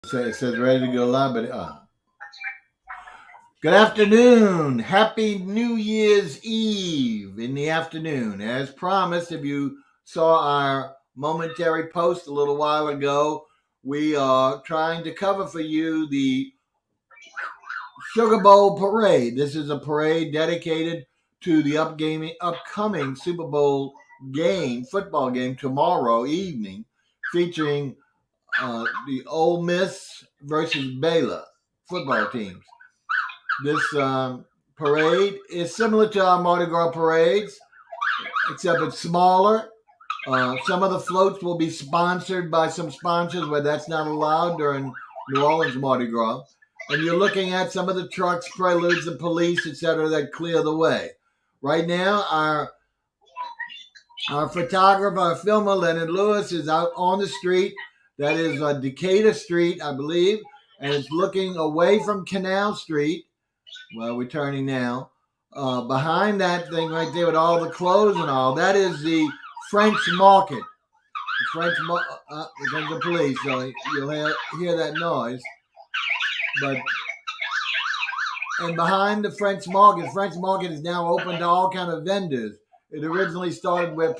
It says ready to go live, but good afternoon. Happy New Year's Eve in the afternoon. As promised, if you saw our momentary post a little while ago, we are trying to cover for you the Sugar Bowl parade. This is a parade dedicated to the upcoming Super Bowl game, football game tomorrow evening, featuring the Ole Miss versus Baylor football teams. This parade is similar to our Mardi Gras parades, except it's smaller. Some of the floats will be sponsored by some sponsors where that's not allowed during New Orleans Mardi Gras. And you're looking at some of the trucks, preludes, the police, etc., that clear the way. Right now, our photographer, our filmer, Leonard Lewis, is out on the street. That is Decatur Street, I believe, and it's looking away from Canal Street. Well, we're turning now. Behind that thing right there with all the clothes and all, that is the French Market. The French Market, here comes the police, so you'll hear that noise. But and behind the French Market is now open to all kind of vendors. It originally started where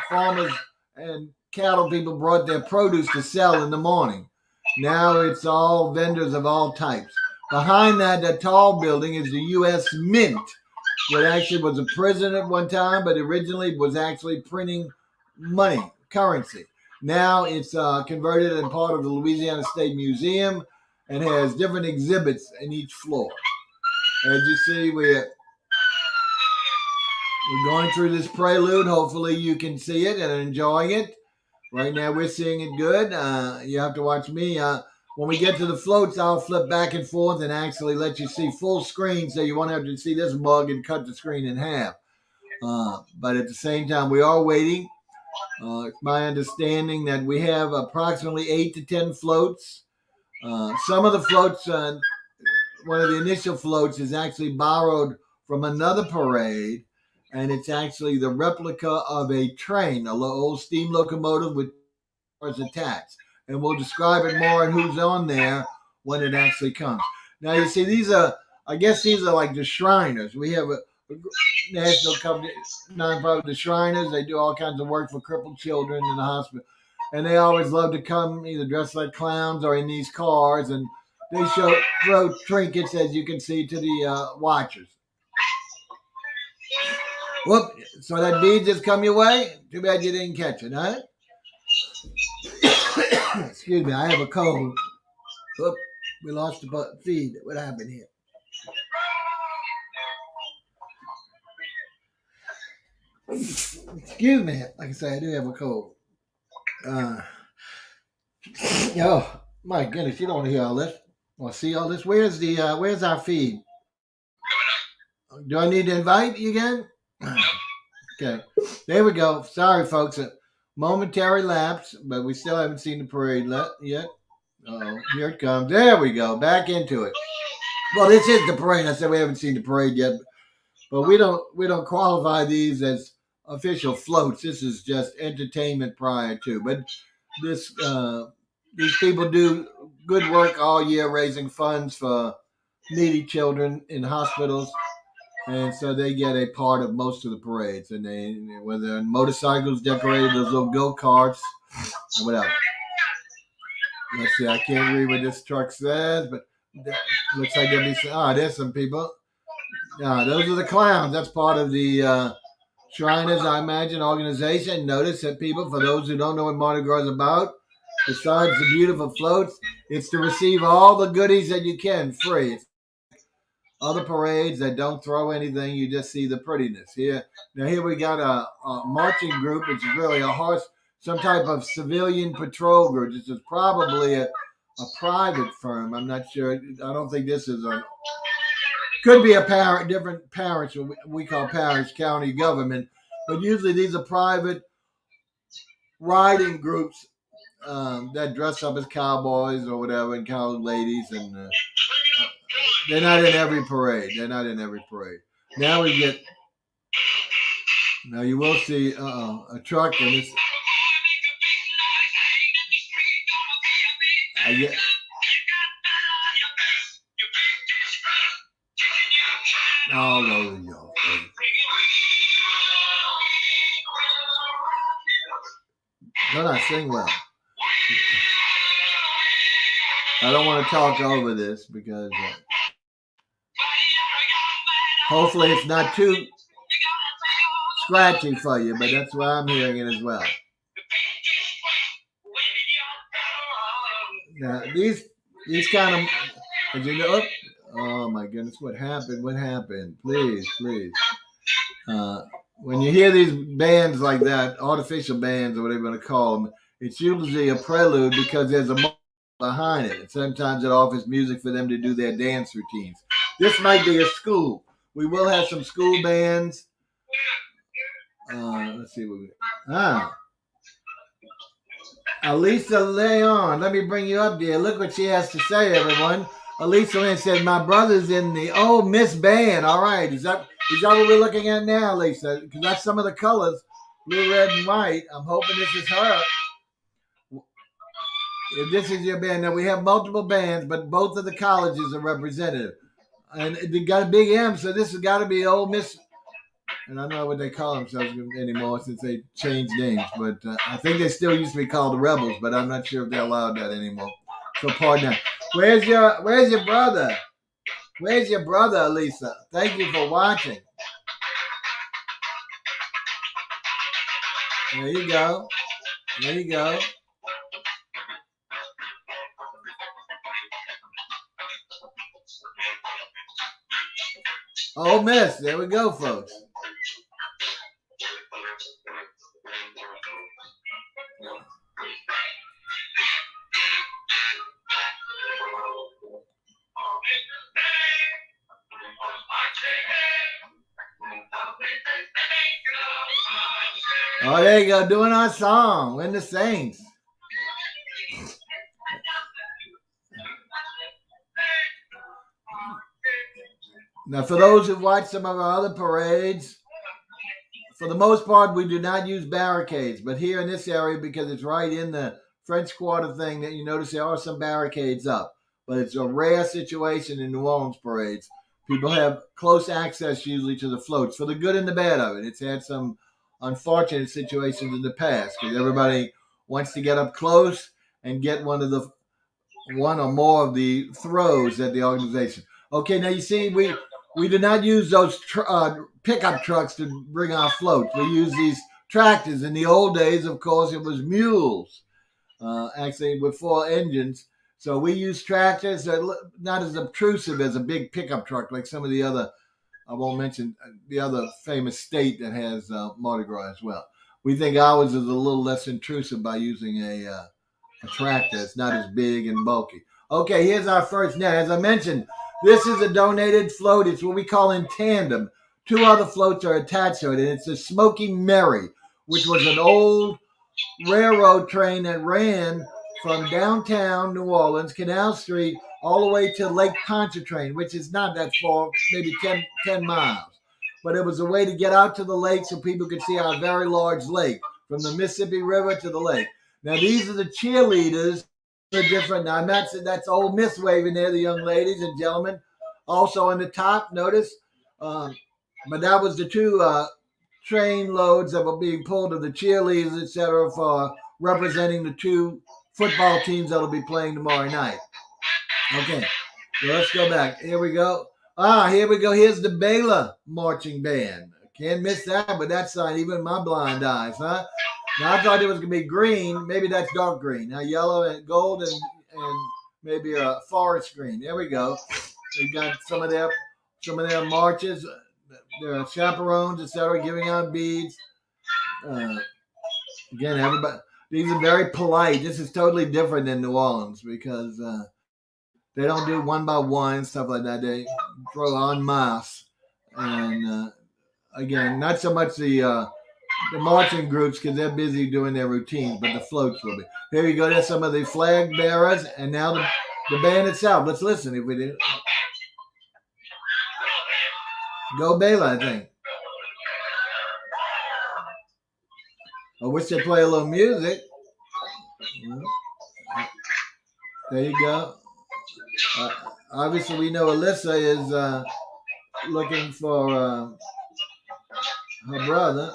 farmers and cattle people brought their produce to sell in the morning. Now it's all vendors of all types. Behind that tall building is the U.S. Mint, which actually was a prison at one time, but originally was actually printing money, currency. Now it's converted and part of the Louisiana State Museum and has different exhibits in each floor. As you see, we're going through this prelude. Hopefully you can see it and enjoying it. Right now we're seeing it good. You have to watch me. When we get to the floats, I'll flip back and forth and actually let you see full screen, so you won't have to see this mug and cut the screen in half. But at the same time, we are waiting. It's my understanding that we have approximately 8 to 10 floats. Some of the floats, one of the initial floats is actually borrowed from another parade, and it's actually the replica of a train, an old steam locomotive with cars attached. And we'll describe it more and who's on there when it actually comes. Now, you see, I guess these are like the Shriners. We have a national company, nonprofit, the Shriners. They do all kinds of work for crippled children in the hospital. And they always love to come either dressed like clowns or in these cars. And they throw trinkets, as you can see, to the watchers. Whoop! So that bead just come your way? Too bad you didn't catch it, huh? Excuse me, I have a cold. Whoop! We lost the feed. What happened here? Excuse me. Like I say, I do have a cold. Oh my goodness, you don't want to hear all this or see all this. Where's our feed? Do I need to invite you again? Okay, there we go. Sorry, folks. A momentary lapse, but we still haven't seen the parade yet. Oh, here it comes. There we go. Back into it. Well, this is the parade. I said we haven't seen the parade yet, but we don't qualify these as official floats. This is just entertainment prior to. But this these people do good work all year raising funds for needy children in hospitals, and so they get a part of most of the parades. And whether they're motorcycles decorated, those little go karts, or whatever. Let's see. I can't read what this truck says, but looks like there'll be there's some people. Those are the clowns. That's part of the Shriners, I imagine, organization. Notice that people, for those who don't know what Mardi Gras is about, besides the beautiful floats, it's to receive all the goodies that you can free. It's other parades that don't throw anything, you just see the prettiness. Here we got a marching group, which is really some type of civilian patrol group. This is probably a private firm. I'm not sure. I don't think this is could be different parish, what we call parish, county government, but usually these are private riding groups that dress up as cowboys or whatever, and cow ladies, and they're not in every parade. Now you will see a truck, and all over your face. No, I sing well. I don't want to talk over this because hopefully it's not too scratchy for you, but that's why I'm hearing it as well. Now, these kind of, as you know, oh my goodness, what happened? What happened? Please. When you hear these bands like that, artificial bands or whatever you want to call them, it's usually a prelude because there's a moment behind it. And sometimes it offers music for them to do their dance routines. This might be a school. We will have some school bands. Let's see what we Elisa Leon, let me bring you up, dear. Look what she has to say, everyone. Elisa Leon said, my brother's in the Ole Miss band. All right. Is that what we're looking at now, Lisa? Because that's some of the colors, blue, red, and white. I'm hoping this is her. If this is your band. Now, we have multiple bands, but both of the colleges are represented. And they got a big M, so this has got to be Ole Miss. And I don't know what they call themselves anymore since they changed names. But I think they still used to be called the Rebels, but I'm not sure if they're allowed that anymore. So pardon that. Where's your brother? Where's your brother, Lisa? Thank you for watching. There you go. There you go. Ole Miss. There we go, folks. Oh, there you go, doing our song, When the Saints. Now, for those who've watched some of our other parades, for the most part, we do not use barricades. But here in this area, because it's right in the French Quarter thing, that you notice there are some barricades up. But it's a rare situation in New Orleans parades. People have close access usually to the floats, for the good and the bad of it. It's had some unfortunate situations in the past because everybody wants to get up close and get one or more of the throws at the organization. Okay, now you see, we do not use those pickup trucks to bring our floats. We use these tractors. In the old days, of course, it was mules, actually with 4 engines. So we use tractors that are not as obtrusive as a big pickup truck like some of the other, I won't mention the other famous state that has Mardi Gras as well. We think ours is a little less intrusive by using a tractor. It's not as big and bulky. Okay, here's our first net. As I mentioned, this is a donated float. It's what we call in tandem. 2 other floats are attached to it, and it's the Smoky Mary, which was an old railroad train that ran from downtown New Orleans, Canal Street, all the way to Lake Pontchartrain, which is not that far, maybe 10 miles. But it was a way to get out to the lake so people could see our very large lake, from the Mississippi River to the lake. Now, these are the cheerleaders. They're different. Now, that's Ole Miss waving there, the young ladies and gentlemen. Also on the top, notice. But that was the 2 train loads that were being pulled of the cheerleaders, etc., for representing the 2 football teams that will be playing tomorrow night. Okay, so let's go back. Here we go. Here we go. Here's the Baylor marching band. Can't miss that, but that's not even my blind eyes, huh? Now, I thought it was going to be green. Maybe that's dark green. Now, yellow and gold and maybe a forest green. There we go. They got some of their marches. Their chaperones, etc., giving out beads. Again, everybody. These are very polite. This is totally different than New Orleans because they don't do one by one, stuff like that. They throw en masse. And again, not so much the marching groups because they're busy doing their routines, but the floats will be. Here you go. There's some of the flag bearers, and now the band itself. Let's listen if we do. Go Baylor, I think. I wish they'd play a little music. There you go. Obviously, we know Alyssa is looking for her brother.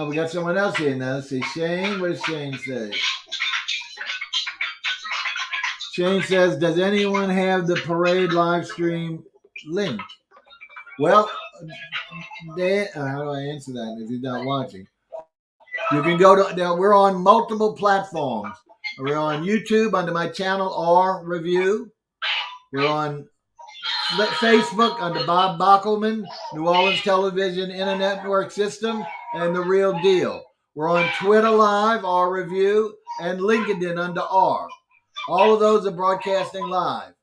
We got someone else here now. Let's see. Shane, what does Shane say? Shane says, does anyone have the parade live stream link? Well, how do I answer that if he's not watching? You can go to, now we're on multiple platforms. We're on YouTube under my channel, R Review. We're on Facebook under Bob Bockelman, New Orleans Television Internet Network System, and The Real Deal. We're on Twitter Live, R Review, and LinkedIn under R. All of those are broadcasting live.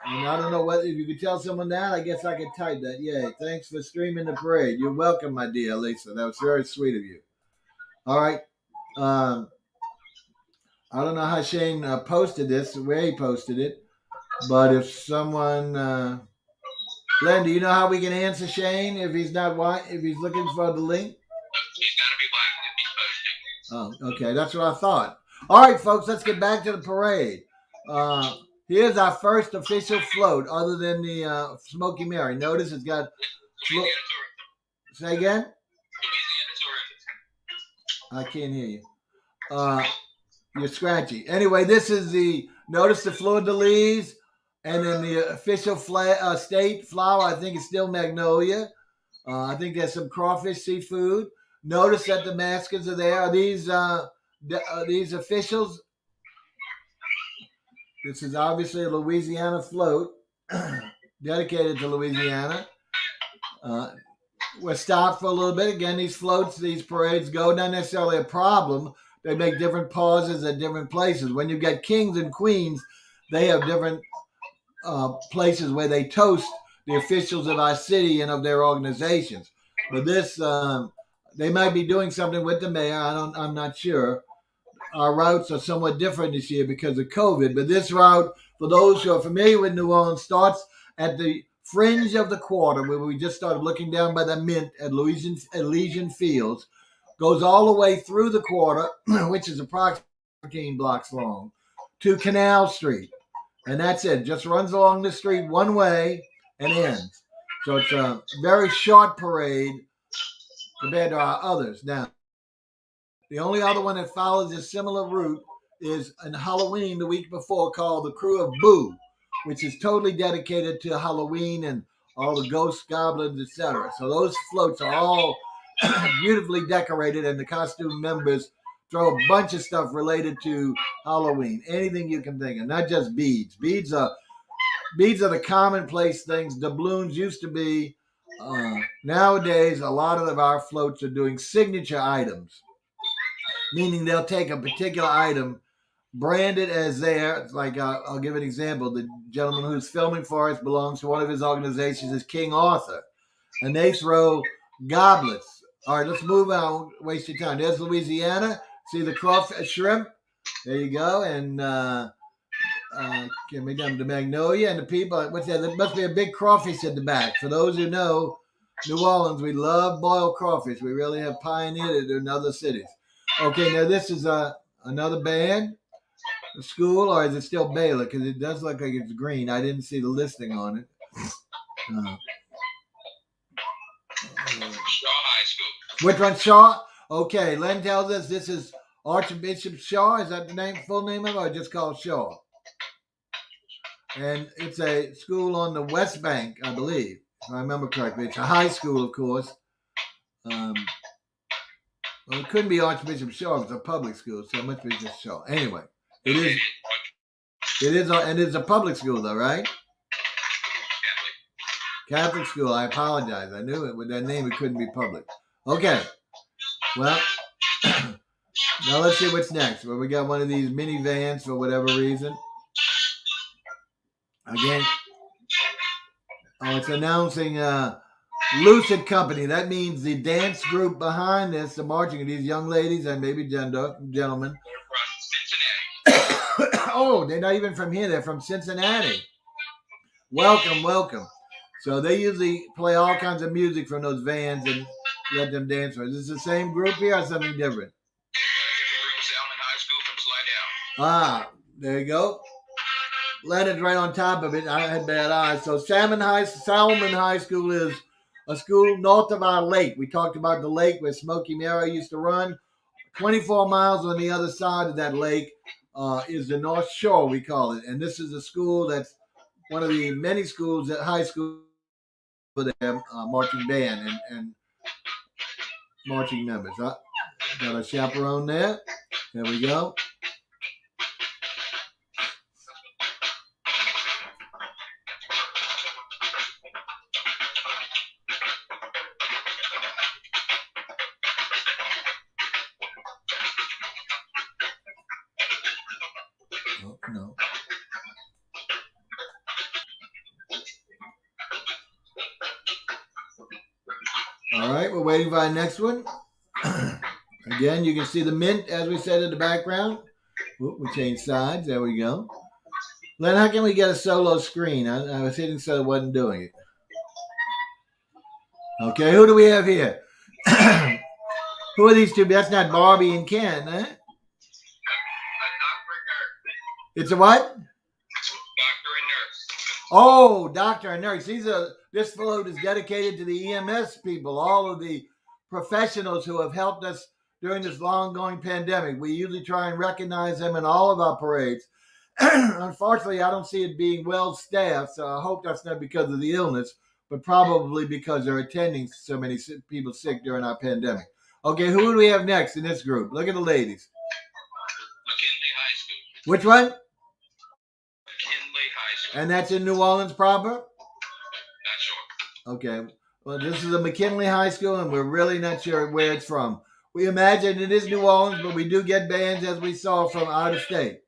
And I don't know whether if you could tell someone that, I guess I could type that. Yay, thanks for streaming the parade. You're welcome, my dear Lisa. That was very sweet of you. All right. I don't know how Shane posted this, where he posted it. But if someone, Glenn, do you know how we can answer Shane if he's looking for the link? He's got to be watching if he's posting. Oh, okay, that's what I thought. All right, folks, let's get back to the parade. Here's our first official float, other than the Smoky Mary. Notice it's got. Say again. I can't hear you. You're scratchy. Anyway, this is notice the fleur-de-lis, and then the official state flower, I think it's still magnolia. I think there's some crawfish seafood. Notice that the mascots are there. Are these officials? This is obviously a Louisiana float dedicated to Louisiana. We're stopped for a little bit. Again, these floats, these parades go, not necessarily a problem. They make different pauses at different places. When you get kings and queens, they have different places where they toast the officials of our city and of their organizations. But this, they might be doing something with the mayor. I'm not sure. Our routes are somewhat different this year because of COVID. But this route, for those who are familiar with New Orleans, starts at the fringe of the quarter, where we just started looking down by the Mint at Elysian Fields, goes all the way through the quarter, which is approximately 14 blocks long, to Canal Street. And that's it. Just runs along the street one way and ends. So it's a very short parade compared to our others. Now, the only other one that follows a similar route is in Halloween the week before, called the Crew of Boo, which is totally dedicated to Halloween and all the ghosts, goblins, etc. So those floats are all beautifully decorated, and the costume members throw a bunch of stuff related to Halloween. Anything you can think of, not just beads. Beads are the commonplace things. Doubloons used to be. Nowadays, a lot of our floats are doing signature items, meaning they'll take a particular item, brand it as theirs. Like I'll give an example. The gentleman who's filming for us belongs to one of his organizations, is King Arthur, and they throw goblets. All right, let's move on. Waste your time. There's Louisiana. See the crawfish, shrimp. There you go. And we down to Magnolia and the people. What's that? There must be a big crawfish at the back. For those who know New Orleans, we love boiled crawfish. We really have pioneered it in other cities. Okay, now this is another band, a school, or is it still Baylor? Because it does look like it's green. I didn't see the listing on it. Shaw High School. Which one, Shaw? Okay, Len tells us this is Archbishop Shaw. Is that the full name of it, or just called Shaw? And it's a school on the West Bank, I believe, if I remember correctly. It's a high school, of course. Well, it couldn't be Archbishop Shaw. It's a public school, so it must be just Shaw. Anyway, it is. And it's a public school, though, right? Catholic school. I apologize. I knew it with that name. It couldn't be public. Okay. Well, now let's see what's next. Well, we got one of these minivans for whatever reason. Again, it's announcing Lucid Company. That means the dance group behind this, the marching of these young ladies and maybe gentlemen. They're from Cincinnati. Oh, they're not even from here. They're from Cincinnati. Welcome. So they usually play all kinds of music from those vans and let them dance. Is this the same group here or something different? Different group, Salmon High School from Slidell. Ah, there you go. Leonard's right on top of it. I had bad eyes. So Salmon High School is a school north of our lake. We talked about the lake where Smoky Mara used to run. 24 miles on the other side of that lake is the North Shore, we call it. And this is a school that's one of the many schools at high school for their marching band and marching members. Got a chaperone there. There we go. Oh, no. All right, we're waiting for our next one. Again, you can see the mint, as we said, in the background. Oop, we changed sides. There we go. Len, how can we get a solo screen? I was hitting so it wasn't doing it. Okay, who do we have here? Who are these two? That's not Barbie and Ken, huh? It's a what? Doctor and nurse. Oh, doctor and nurse. This float is dedicated to the EMS people, all of the professionals who have helped us during this long-going pandemic. We usually try and recognize them in all of our parades. Unfortunately, I don't see it being well staffed, so I hope that's not because of the illness, but probably because they're attending so many people sick during our pandemic. Okay, who do we have next in this group? Look at the ladies. McKinley High School. Which one? McKinley High School. And that's in New Orleans proper? Not sure. Okay. Well, this is a McKinley High School, and we're really not sure where it's from. We imagine it is New Orleans, but we do get bands, as we saw, from out of state.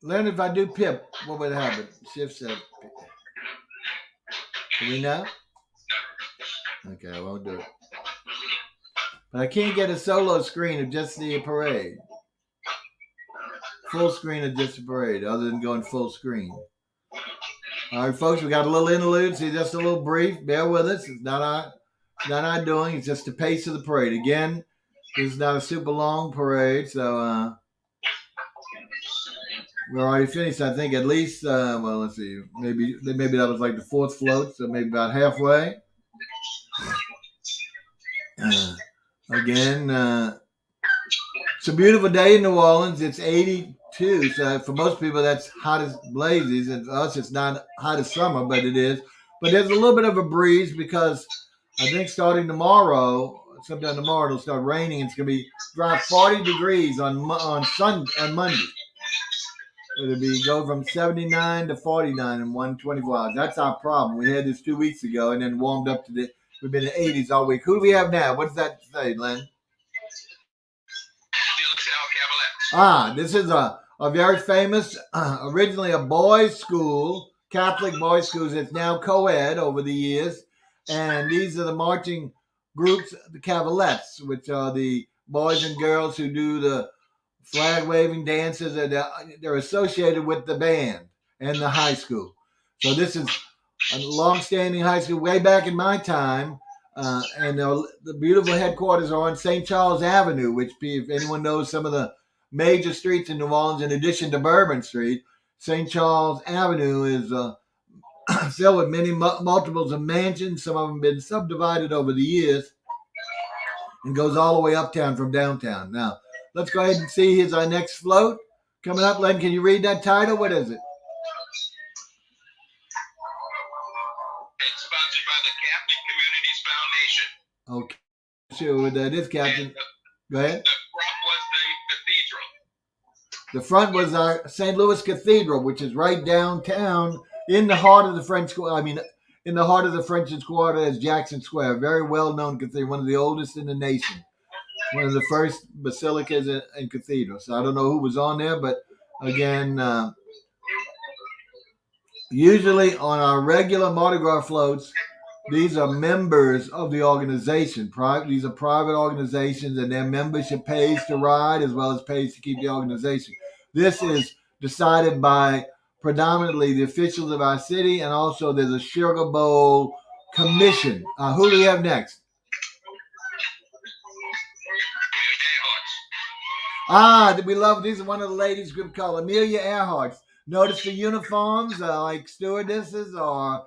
Learn if I do pip, what would happen? Shift set. Do we know? Okay, I won't do it. But I can't get a solo screen of just the parade. Full screen of just the parade, other than going full screen. All right, folks, we got a little interlude. See, just a little brief. Bear with us. It's not our doing. It's just the pace of the parade. Again, this is not a super long parade, so we're already finished. I think at least. Well, let's see. Maybe that was like the fourth float, so maybe about halfway. Again, it's a beautiful day in New Orleans. It's 82, so for most people that's hot as blazes, and for us it's not hot as summer, but it is. But there's a little bit of a breeze because I think starting tomorrow, sometime tomorrow, it'll start raining. It's going to be drop 40 degrees on Monday. It'll be go from 79 to 49 in 124 hours. That's our problem. We had this 2 weeks ago and then warmed up to we've been in the 80s all week. Who do we have now? What does that say, Len? This is a very famous, originally a boys' school, Catholic boys' schools. It's now co-ed over the years. And these are the marching groups, the Cavalettes, which are the boys and girls who do the flag-waving dances. And they're associated with the band and the high school. So this is a long-standing high school way back in my time. And the beautiful headquarters are on St. Charles Avenue, which, if anyone knows some of the major streets in New Orleans, in addition to Bourbon Street, St. Charles Avenue is filled with many multiples of mansions. Some of them have been subdivided over the years and goes all the way uptown from downtown. Now, let's go ahead and see. Here's our next float. Coming up, Len, can you read that title? What is it? It's sponsored by the Catholic Communities Foundation. Okay. Sure what that is, Captain. Go ahead. The front was our St. Louis Cathedral, which is right downtown in the heart of the French Quarter. I mean, in the heart of the French Quarter is Jackson Square, very well-known cathedral, one of the oldest in the nation, one of the first basilicas and cathedrals. So I don't know who was on there, but again, usually on our regular Mardi Gras floats, these are members of the organization. These are private organizations, and their membership pays to ride as well as pays to keep the organization. This is decided by predominantly the officials of our city, and also there's a Sugar Bowl commission. Who do we have next? We love, these are one of the ladies group called Amelia Earhart's. Notice the uniforms, like stewardesses, are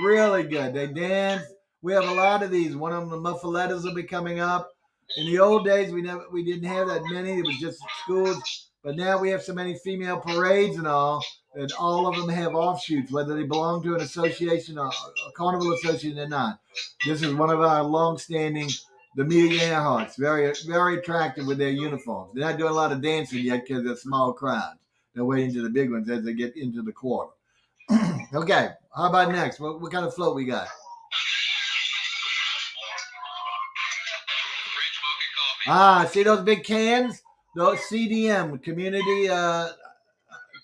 really good. They dance. We have a lot of these. One of them, the Muffalettas, will be coming up. In the old days, we didn't have that many. It was just schools. But now we have so many female parades and all that all of them have offshoots, whether they belong to an association or a carnival association or not. This is one of our long-standing, the Amelia Earharts. Very, very attractive with their uniforms. They're not doing a lot of dancing yet because they're small crowds. They're waiting to the big ones as they get into the quarter. Okay, how about next? What kind of float we got? See those big cans? Those CDM, Community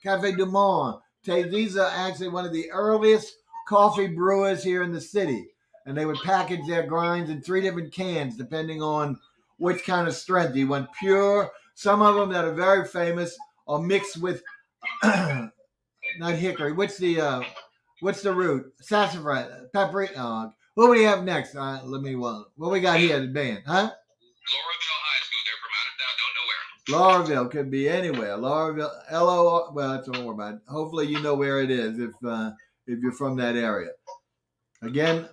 Cafe du Monde. These are actually one of the earliest coffee brewers here in the city. And they would package their grinds in 3 different cans, depending on which kind of strength. You want pure. Some of them that are very famous are mixed with, not hickory. What's the root? Sassafras, paprika. What do we have next? What we got here at the band? Huh? Lauraville High School. They're from out of town. Don't know where. Lauraville could be anywhere. Lauraville, L-O, well, that's all about it. Hopefully you know where it is if you're from that area. Again,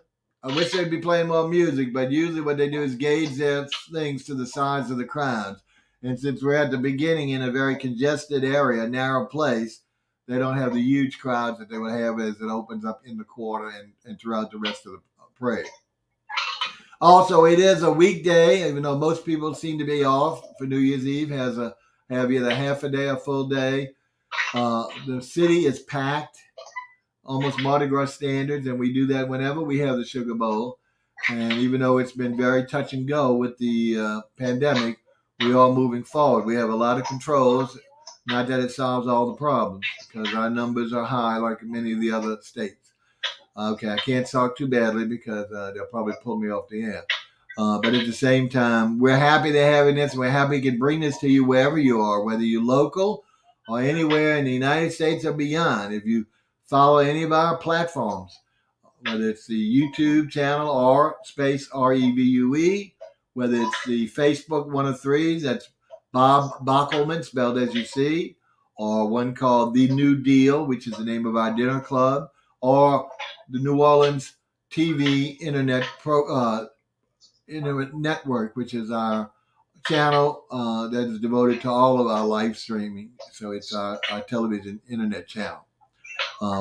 I wish they'd be playing more music, but usually what they do is gauge their things to the size of the crowds. And since we're at the beginning in a very congested area, narrow place, they don't have the huge crowds that they would have as it opens up in the quarter and throughout the rest of the parade. Also, it is a weekday, even though most people seem to be off for New Year's Eve, have either half a day or full day. The city is packed, almost Mardi Gras standards, and we do that whenever we have the Sugar Bowl. And even though it's been very touch and go with the pandemic, we are moving forward. We have a lot of controls, not that it solves all the problems, because our numbers are high like many of the other states. Okay, I can't talk too badly because they'll probably pull me off the air. But at the same time, we're happy to having this. We're happy we can bring this to you wherever you are, whether you're local or anywhere in the United States or beyond. If you follow any of our platforms, whether it's the YouTube channel or space REVUE, whether it's the Facebook 103s, that's Bob Bockelman, spelled as you see, or one called The New Deal, which is the name of our dinner club, or the New Orleans TV Internet Network, which is our channel that is devoted to all of our live streaming. So it's our television internet channel.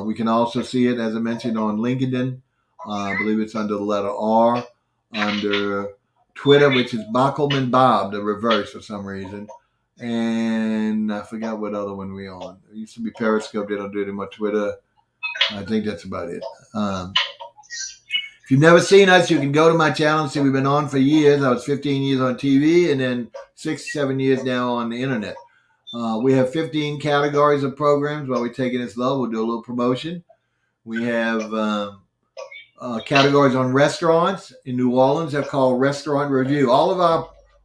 We can also see it, as I mentioned, on LinkedIn. I believe it's under the letter R. Under Twitter, which is Bockelman Bob, the reverse for some reason. And I forgot what other one we're on. It used to be Periscope. They don't do it anymore. Twitter. I think that's about it. If you've never seen us, you can go to my channel and see we've been on for years. I was 15 years on TV and then 6-7 years now on the internet. We have 15 categories of programs. While we're taking it slow, we'll do a little promotion. We have categories on restaurants. In New Orleans, they're called Restaurant Review.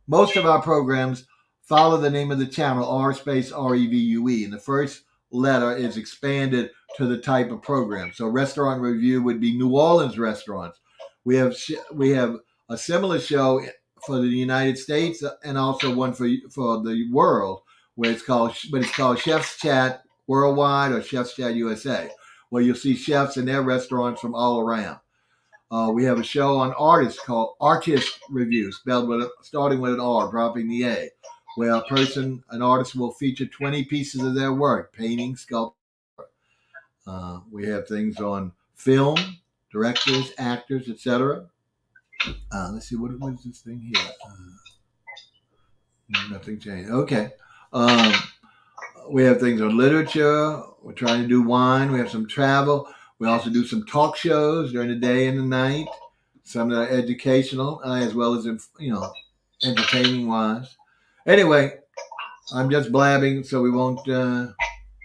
Most of our programs follow the name of the channel, R-REVUE. And the first letter is expanded to the type of program. So Restaurant Review would be New Orleans restaurants. We have a similar show for the United States and also one for the world, where it's called Chef's Chat Worldwide or Chef's Chat USA, where you'll see chefs in their restaurants from all around. We have a show on artists called Artist Review, starting with an R, dropping the A, where an artist will feature 20 pieces of their work, painting, sculpture. We have things on film, directors, actors, etc. Let's see, what is this thing here? Nothing changed. Okay. We have things on literature. We're trying to do wine. We have some travel. We also do some talk shows during the day and the night. Some that are educational as well as entertaining wise. Anyway, I'm just blabbing, so we won't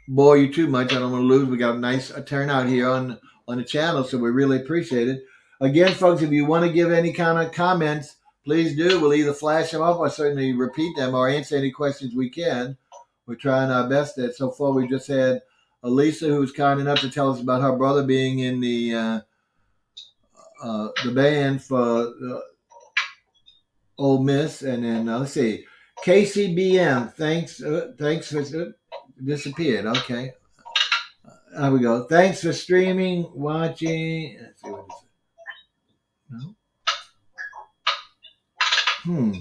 bore you too much. I don't want to lose. We got a nice turnout here on the channel, so we really appreciate it. Again, folks, if you want to give any kind of comments, please do. We'll either flash them up or certainly repeat them or answer any questions we can. We're trying our best at. So far, we just had Elisa, who was kind enough to tell us about her brother being in the band for Ole Miss, and then let's see, KCBM. Thanks for disappeared. Okay, there we go. Thanks for streaming, watching. Let's see what is it. No.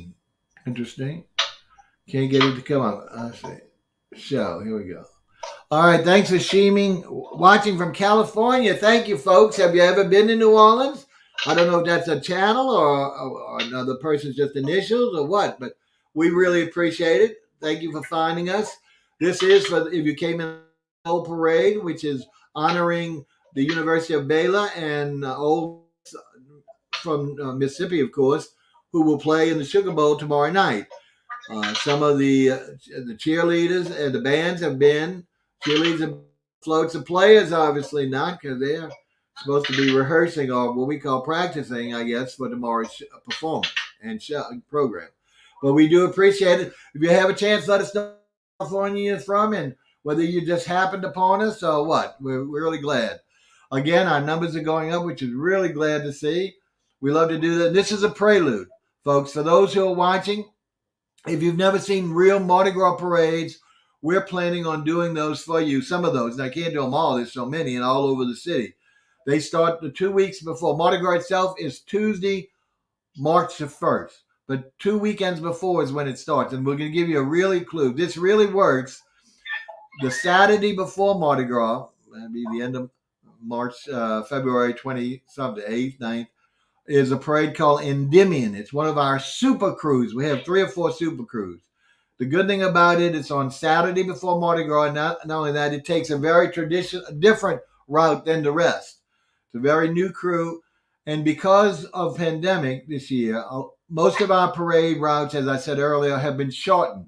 Interesting. Can't get it to come up. Let's see. Show. Here we go. All right. Thanks for streaming, watching from California. Thank you, folks. Have you ever been to New Orleans? I don't know if that's a channel or another person's just initials or what, but we really appreciate it. Thank you for finding us. This is for if you came in the whole parade, which is honoring the University of Baylor and Ole from Mississippi, of course, who will play in the Sugar Bowl tomorrow night. Some of the cheerleaders and the bands have been. Cheerleaders and floats and players, obviously not, because they're supposed to be rehearsing or what we call practicing, I guess, for tomorrow's performance and show program. But we do appreciate it. If you have a chance, let us know where California you're from and whether you just happened upon us or what. We're really glad. Again, our numbers are going up, which is really glad to see. We love to do that. This is a prelude, folks. For those who are watching, if you've never seen real Mardi Gras parades, we're planning on doing those for you. Some of those. And I can't do them all. There's so many and all over the city. They start the 2 weeks before. Mardi Gras itself is Tuesday, March the 1st. But 2 weekends before is when it starts. And we're going to give you a really clue. This really works. The Saturday before Mardi Gras, that'll be the end of March, February 20-something, 8th, 9th, is a parade called Endymion. It's one of our super crews. We have 3 or 4 super crews. The good thing about it, it's on Saturday before Mardi Gras. And not only that, it takes a very different route than the rest. It's a very new crew. And because of pandemic this year, most of our parade routes, as I said earlier, have been shortened.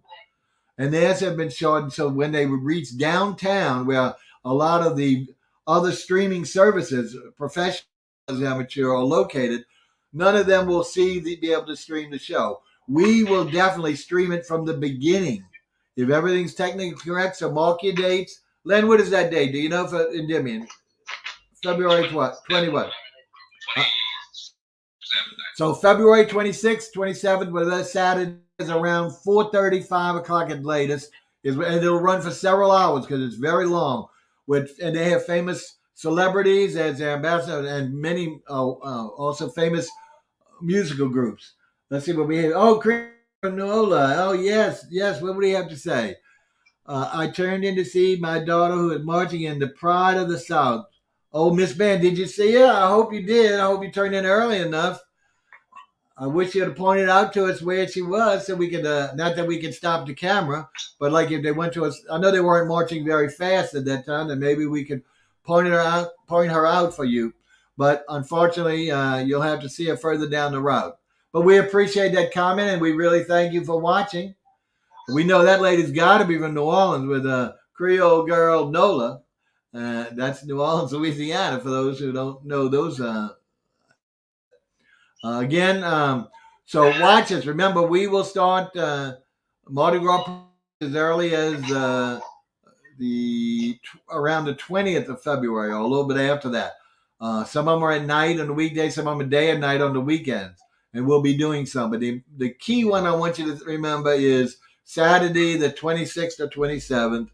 And theirs have been shortened. So when they would reach downtown, where a lot of the other streaming services, professional as amateur, are located, none of them will be able to stream the show. We will definitely stream it from the beginning. If everything's technically correct, so mark your dates. Len, what is that date? Do you know for Endymion? February what? 20 what? 27th. So February 26th, 27th, whether that's Saturday, is around 4:30, 5 o'clock at latest. And it'll run for several hours because it's very long. And they have famous celebrities as their ambassador and many also famous musical groups. Let's see what we have. Oh, Chris Nola. Oh, yes. What would he have to say? I turned in to see my daughter who is marching in the Pride of the South. Oh, Miss Band, did you see her? I hope you did. I hope you turned in early enough. I wish you had pointed out to us where she was so we could, not that we could stop the camera, but like if they went to us, I know they weren't marching very fast at that time, and maybe we could point her out for you. But unfortunately, you'll have to see her further down the route. But we appreciate that comment, and we really thank you for watching. We know that lady's got to be from New Orleans with a Creole girl, Nola. That's New Orleans, Louisiana, for those who don't know those. So watch us. Remember, we will start Mardi Gras as early as around the 20th of February, or a little bit after that. Some of them are at night on the weekdays, some of them are day and night on the weekends. And we'll be doing some. But the key one I want you to remember is Saturday, the 26th or 27th,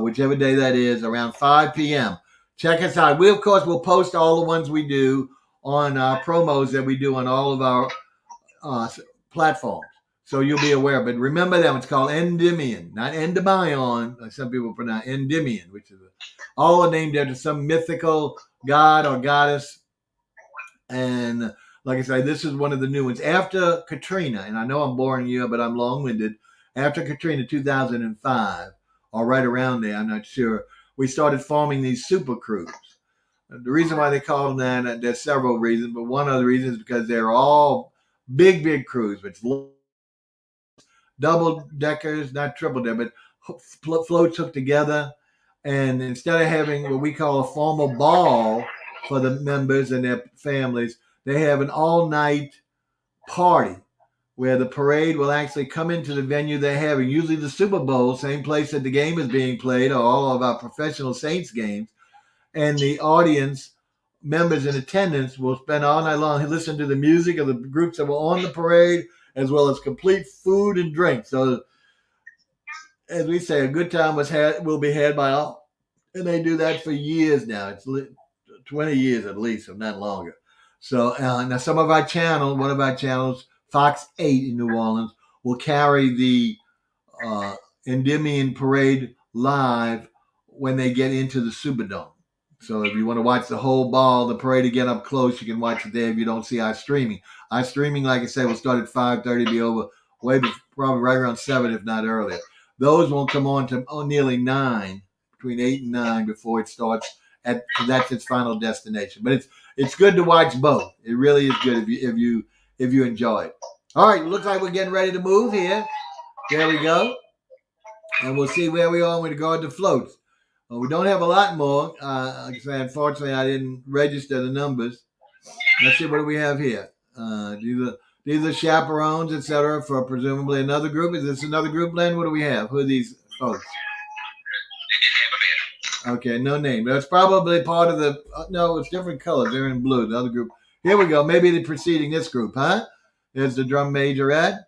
whichever day that is, around 5 p.m. Check us out. We, of course, will post all the ones we do on our promos that we do on all of our platforms. So you'll be aware. But remember them. It's called Endymion, not Endymion, like some people pronounce Endymion, which is all named after some mythical god or goddess. And like I said, this is one of the new ones. After Katrina, and I know I'm boring you, but I'm long-winded. After Katrina 2005, or right around there, I'm not sure, we started forming these super crews. The reason why they call them that, there's several reasons, but one of the reasons is because they're all big crews, which double deckers, not triple decker, but floats hooked together. And instead of having what we call a formal ball for the members and their families, they have an all-night party where the parade will actually come into the venue they're having, usually the Super Bowl, same place that the game is being played, or all of our professional Saints games. And the audience, members in attendance, will spend all night long listening to the music of the groups that were on the parade, as well as complete food and drink. So, as we say, a good time will be had by all. And they do that for years now. It's 20 years at least, if not longer. So now one of our channels, Fox 8 in New Orleans, will carry the Endymion Parade live when they get into the Superdome. So if you want to watch the whole ball, the parade again up close, you can watch it there if you don't see our streaming. Our streaming, like I said, will start at 5:30, be over probably right around 7, if not earlier. Those won't come on to nearly 9, between 8 and 9 before it starts. That's its final destination. But it's good to watch both. It really is good if you enjoy it. All right, looks like we're getting ready to move here. There we go. And we'll see where we are with regard to floats. We don't have a lot more. Like I say, unfortunately, I didn't register the numbers. Let's see, what do we have here? These are chaperones, etc., for presumably another group. Is this another group, Len? What do we have? Who are these folks? They didn't have a band. Okay, no name. That's probably part of the... no, it's different colors. They're in blue, the other group. Here we go. Maybe they're preceding this group, huh? There's the drum majorette.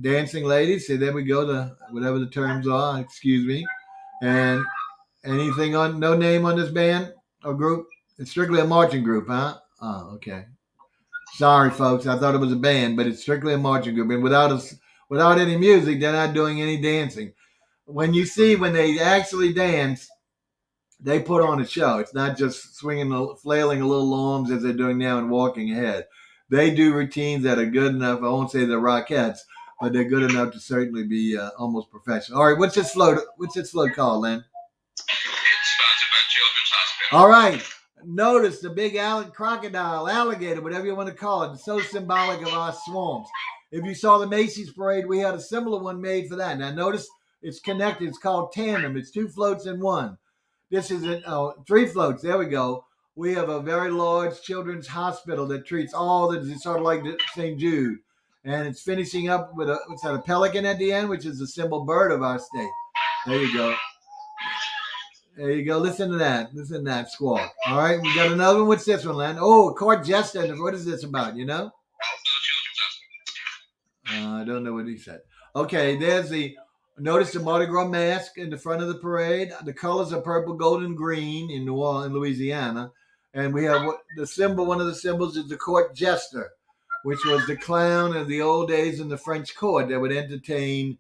Dancing ladies. See, there we go. Whatever the terms are. Excuse me. And anything on... no name on this band or group? It's strictly a marching group, huh? Oh, okay. Sorry, folks. I thought it was a band, but it's strictly a marching group. And without any music, they're not doing any dancing. When they actually dance, they put on a show. It's not just flailing a little arms as they're doing now and walking ahead. They do routines that are good enough. I won't say they're Rockettes, but they're good enough to certainly be almost professional. All right, what's this float called, Len? It's sponsored by Children's Hospital. All right. Notice the big crocodile, alligator, whatever you want to call it. It's so symbolic of our swamps. If you saw the Macy's parade, we had a similar one made for that. Now, notice it's connected. It's called tandem. It's 2 floats in one. This is 3 floats. There we go. We have a very large children's hospital that treats it's sort of like St. Jude. And it's finishing up with a pelican at the end, which is the symbol bird of our state. There you go. There you go. Listen to that. Listen to that squawk. All right. We got another one. What's this one, Len? Oh, court jester. What is this about? You know? Also Children's Hospital. I don't know what he said. Okay. Notice the Mardi Gras mask in the front of the parade. The colors are purple, gold, and green in New Orleans, Louisiana. And we have one of the symbols is the court jester, which was the clown of the old days in the French court that would entertain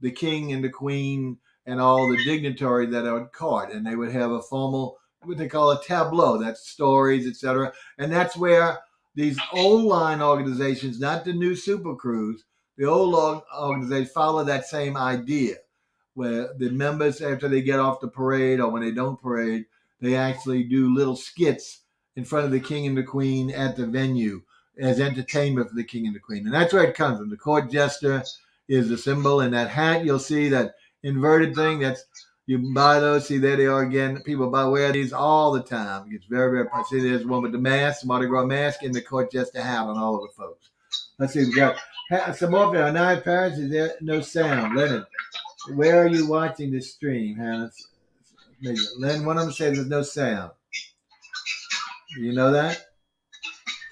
the king and the queen and all the dignitaries that are at court. And they would have a formal, what they call a tableau. That's stories, etc. And that's where these old line organizations, not the new super crews, the old organizations follow that same idea, where the members, after they get off the parade or when they don't parade, they actually do little skits in front of the king and the queen at the venue as entertainment for the king and the queen. And that's where it comes from. The court jester is the symbol. And that hat, you'll see that inverted thing, you can buy those. See, there they are again. People wear these all the time. It's very, very popular. See, there's one with the mask, Mardi Gras mask, and the court jester hat on all of the folks. Let's see, we got some more there. Now, Paris, is there no sound? Leonard, where are you watching this stream, Hannah? Len, one of them says there's no sound. Do you know that,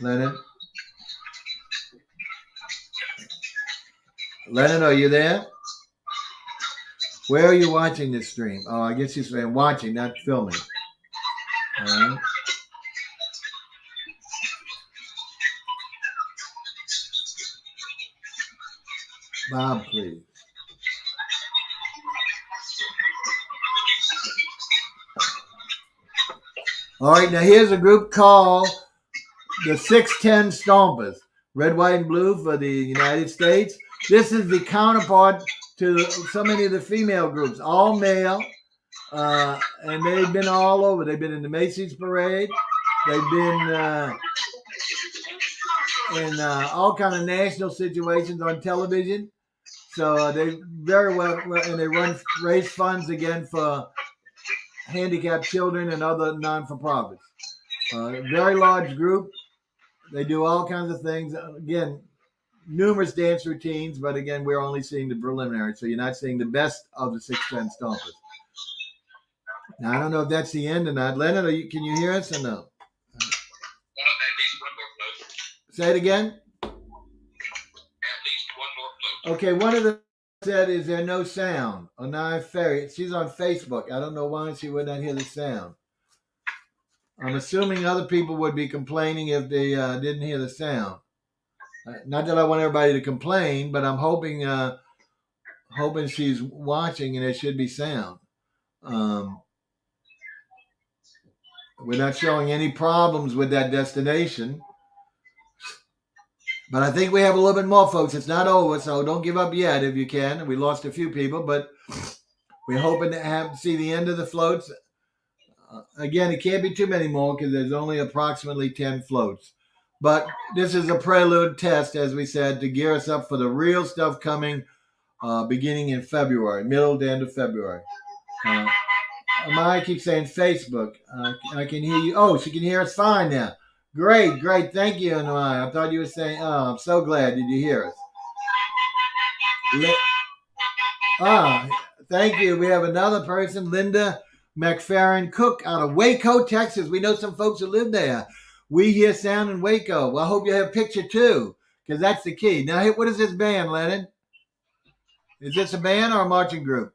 Leonard? Leonard, are you there? Where are you watching this stream? Oh, I guess he's saying watching, not filming. All right. Bob, please. All right, now here's a group called the 610 Stompers. Red, white, and blue for the United States. This is the counterpart to so many of the female groups, all male, And they've been all over. They've been in the Macy's parade. They've been in all kind of national situations on television. So they very well, and they raise funds again for handicapped children and other non-for-profits. Very large group. They do all kinds of things. Again, numerous dance routines, but again, we're only seeing the preliminary, so you're not seeing the best of the 610 Stompers. Now, I don't know if that's the end or not. Leonard, can you hear us or no? At least one more float. Say it again. At least one more float. Okay, one of them said, "Is there no sound?" Onai Ferry. She's on Facebook. I don't know why she would not hear the sound. I'm assuming other people would be complaining if they didn't hear the sound. Not that I want everybody to complain, but I'm hoping she's watching and there should be sound. We're not showing any problems with that destination. But I think we have a little bit more, folks. It's not over, so don't give up yet if you can. We lost a few people, but we're hoping to see the end of the floats. Again, it can't be too many more because there's only approximately 10 floats. But this is a prelude test, as we said, to gear us up for the real stuff coming beginning in February, middle to end of February. Amaya keeps saying Facebook. I can hear you. Oh, she can hear us fine now. Great. Thank you, Amaya. I thought you were saying, I'm so glad. Did you hear us? Thank you. We have another person, Linda McFerrin Cook out of Waco, Texas. We know some folks who live there. We hear sound in Waco. Well, I hope you have a picture too, because that's the key. Now, what is this band, Lennon? Is this a band or a marching group?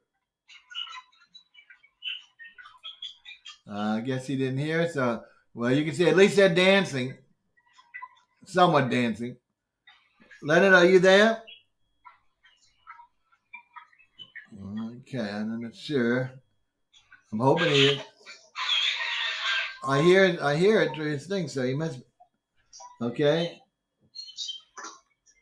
I guess he didn't hear us. Well, you can see at least they're dancing. Somewhat dancing. Lennon, are you there? Okay, I'm not sure. I'm hoping he is. I hear it through his thing, so he must. Okay.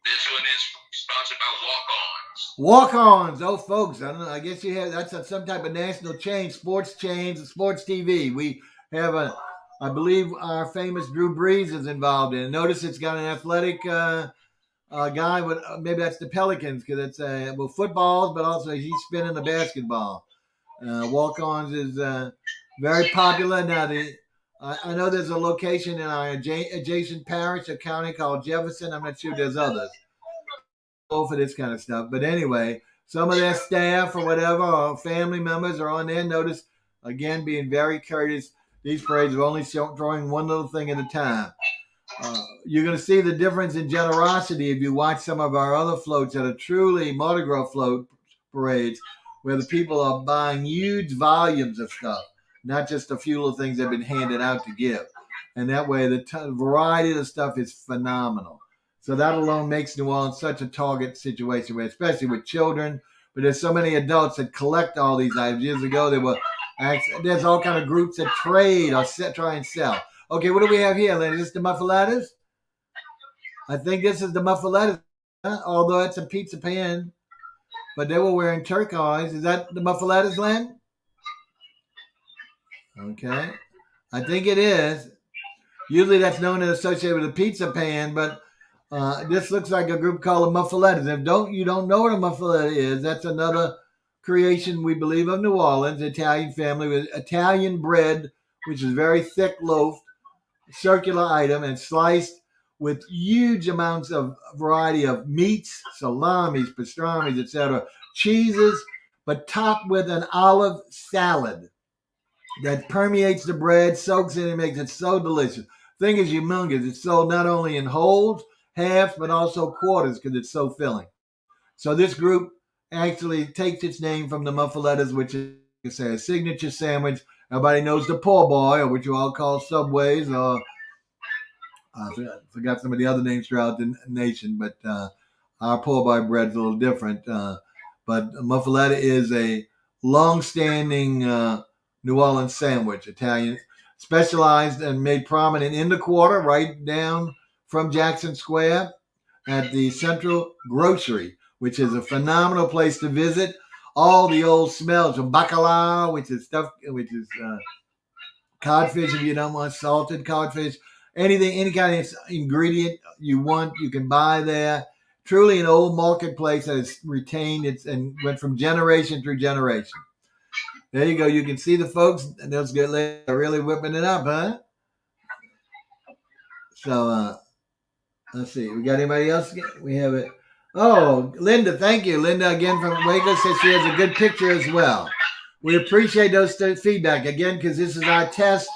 This one is sponsored by Walk-Ons. Walk-Ons, oh folks, I don't know. I guess you have that's some type of national chain, sports chains, sports TV. We have I believe our famous Drew Brees is involved in it. Notice it's got an athletic guy with maybe that's the Pelicans because it's footballs, but also he's spinning the basketball. Walk-Ons is very popular now. I know there's a location in our adjacent parish or county called Jefferson. I'm not sure there's others for this kind of stuff. But anyway, some of their staff or whatever or family members are on there. Notice, again, being very courteous. These parades are only drawing one little thing at a time. You're going to see the difference in generosity if you watch some of our other floats that are truly Mardi Gras float parades where the people are buying huge volumes of stuff. Not just a few little things that have been handed out to give. And that way, the variety of the stuff is phenomenal. So that alone makes New Orleans such a target situation, especially with children. But there's so many adults that collect all these items. Years ago, there's all kind of groups that trade or try and sell. Okay, what do we have here, Lenny? Is this the muffalettas? I think this is the muffalettas, although it's a pizza pan. But they were wearing turquoise. Is that the muffalettas, Len? Okay, I think it is. Usually that's known and associated with a pizza pan, but this looks like a group called the Muffalettas. If you don't know what a muffaletta is, that's another creation, we believe, of New Orleans, Italian family with Italian bread, which is very thick loaf, circular item, and sliced with huge amounts of variety of meats, salamis, pastramis, etc., cheeses, but topped with an olive salad that permeates the bread, soaks in, and makes it so delicious. Thing is humongous. It's sold not only in wholes, halves, but also quarters because it's so filling. So this group actually takes its name from the muffalettas, which is a signature sandwich. Everybody knows the poor boy, or what you all call Subways, or I forgot some of the other names throughout the nation, but our poor boy bread's a little different. But muffaletta is a long-standing New Orleans sandwich, Italian, specialized and made prominent in the quarter, right down from Jackson Square at the Central Grocery, which is a phenomenal place to visit. all the old smells from bacalao, which is codfish if you don't want salted codfish. Anything, any kind of ingredient you want, you can buy there. Truly an old marketplace that has retained its and went from generation through generation. There you go. You can see the folks, and those good ladies are really whipping it up, huh? So let's see. We got anybody else? We have it. Oh, Linda, thank you. Linda again from Waco says she has a good picture as well. We appreciate those feedback again because this is our test.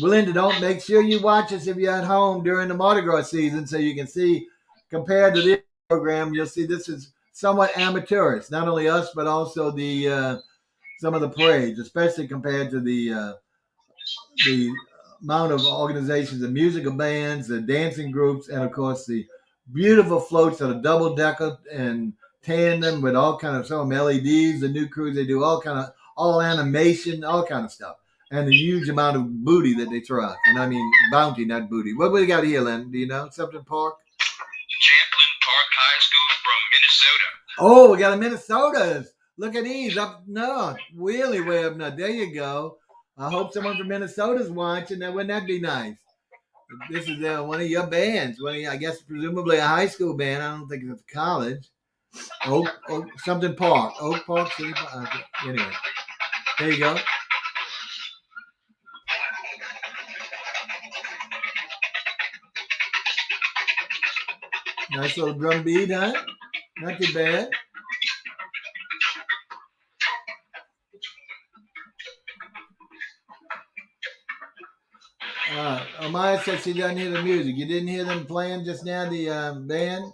Linda, don't make sure you watch us if you're at home during the Mardi Gras season so you can see compared to this program. You'll see this is somewhat amateurish. Not only us, but also the some of the parades, especially compared to the amount of organizations, the musical bands, the dancing groups, and of course the beautiful floats that are double decker and tandem with all kind of some LEDs. The new crews they do all animation, all kind of stuff, and the huge amount of booty that they throw out. And I mean bounty, not booty. What we got here, Len? Do you know something, Park? Champlin Park High School from Minnesota. Oh, we got a Minnesota's. Look at these up north, really way up north. There you go. I hope someone from Minnesota's watching. That wouldn't that be nice? This is one of your bands. I guess presumably a high school band. I don't think it's college. Oak something Park. Oak Park City Park. Anyway, there you go. Nice little drum beat, huh? Not too bad. Amaya said she doesn't hear the music. You didn't hear them playing just now, the band?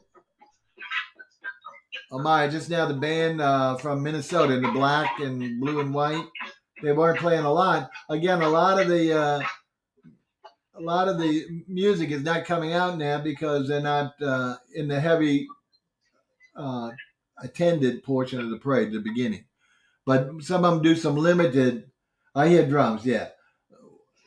Amaya, just now the band from Minnesota, the black and blue and white. They weren't playing a lot. Again, a lot of the music is not coming out now because they're not in the heavy attended portion of the parade, the beginning. But some of them do some limited. I hear drums, yeah.